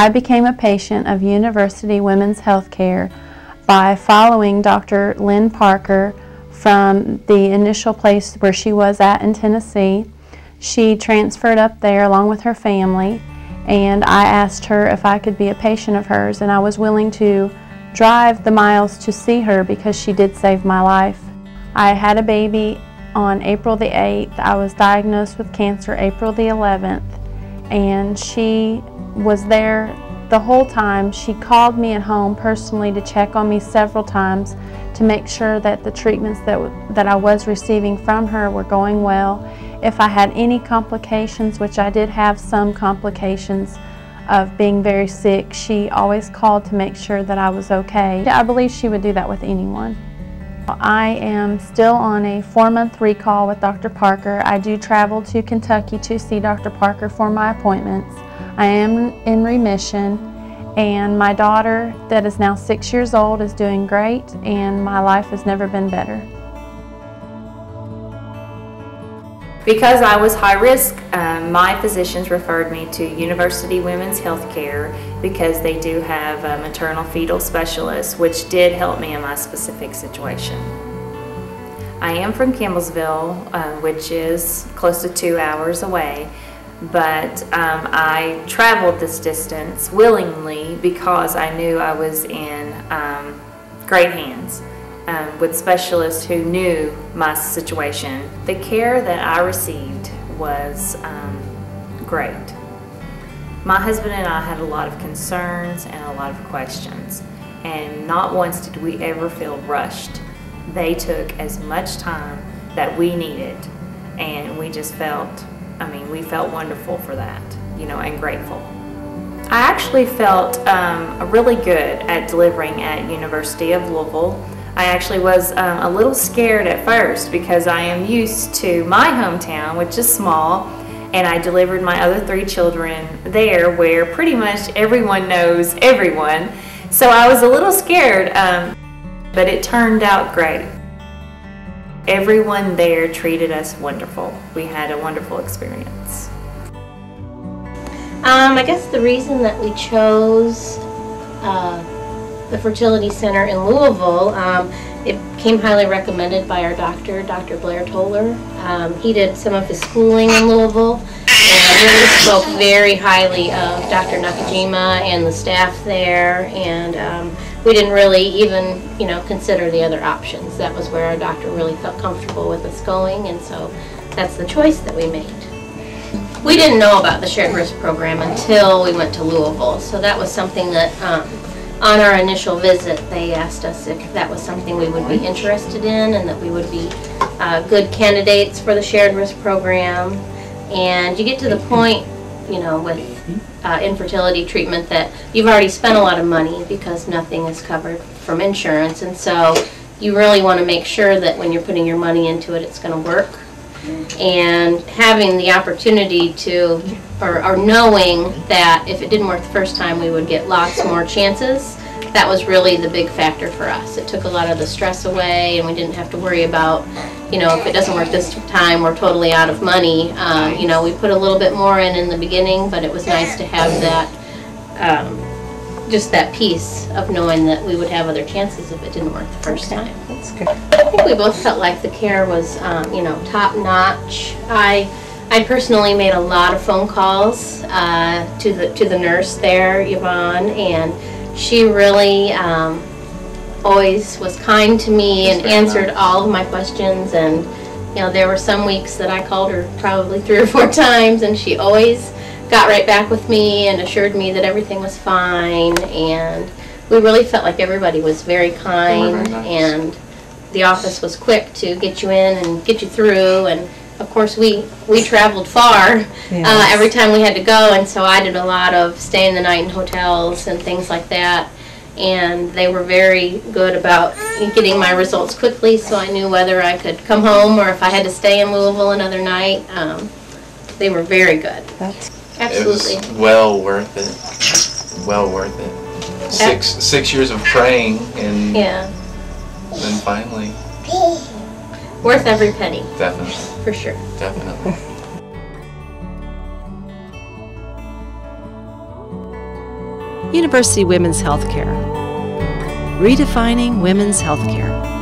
I became a patient of University Women's Healthcare by following Dr. Lynn Parker from the initial place where she was at in Tennessee. She transferred up there along with her family, and I asked her if I could be a patient of hers, and I was willing to drive the miles to see her because she did save my life. I had a baby on April the 8th. I was diagnosed with cancer April the 11th, and she was there the whole time. She called me at home personally to check on me several times to make sure that the treatments that I was receiving from her were going well. If I had any complications, which I did have some complications of being very sick, she always called to make sure that I was okay. I believe she would do that with anyone. I am still on a 4-month recall with Dr. Parker. I do travel to Kentucky to see Dr. Parker for my appointments. I am in remission, and my daughter that is now 6 years old is doing great, and my life has never been better. Because I was high risk, my physicians referred me to University Women's Healthcare because they do have a maternal fetal specialist, which did help me in my specific situation. I am from Campbellsville, which is close to 2 hours away, but I traveled this distance willingly because I knew I was in great hands. With specialists who knew my situation. The care that I received was great. My husband and I had a lot of concerns and a lot of questions, and not once did we ever feel rushed. They took as much time that we needed, and we just felt, we felt wonderful for that, and grateful. I actually felt really good at delivering at University of Louisville. I actually was a little scared at first because I am used to my hometown, which is small, and I delivered my other 3 children there where pretty much everyone knows everyone. So I was a little scared, but it turned out great. Everyone there treated us wonderful. We had a wonderful experience. I guess the reason that we chose the fertility center in Louisville, it came highly recommended by our doctor, Dr. Blair Toller. He did some of his schooling in Louisville and really spoke very highly of Dr. Nakajima and the staff there, and we didn't really even consider the other options. That was where our doctor really felt comfortable with us going, and so that's the choice that we made. We didn't know about the shared risk program until we went to Louisville, so that was something that on our initial visit, they asked us if that was something we would be interested in and that we would be good candidates for the shared risk program. And you get to the point, with infertility treatment that you've already spent a lot of money because nothing is covered from insurance. And so you really want to make sure that when you're putting your money into it, it's going to work. And having the opportunity to, or knowing that if it didn't work the first time, we would get lots more chances, that was really the big factor for us. It took a lot of the stress away, and we didn't have to worry about, if it doesn't work this time, we're totally out of money. We put a little bit more in the beginning, but it was nice to have that, just that piece of knowing that we would have other chances if it didn't work the first time. That's good. I think we both felt like the care was, top notch. I personally made a lot of phone calls to the nurse there, Yvonne, and she really always was kind to me and answered all of my questions. And there were some weeks that I called her probably 3 or 4 times, and she always got right back with me and assured me that everything was fine. And we really felt like everybody was very kind, and the office was quick to get you in and get you through. And of course we traveled far every time we had to go, and so I did a lot of staying the night in hotels and things like that. And they were very good about getting my results quickly, so I knew whether I could come home or if I had to stay in Louisville another night. They were very good. Absolutely. It was well worth it. Well worth it. Six years of praying, and then finally. Worth every penny. Definitely. For sure. Definitely. University Women's Healthcare. Redefining women's healthcare.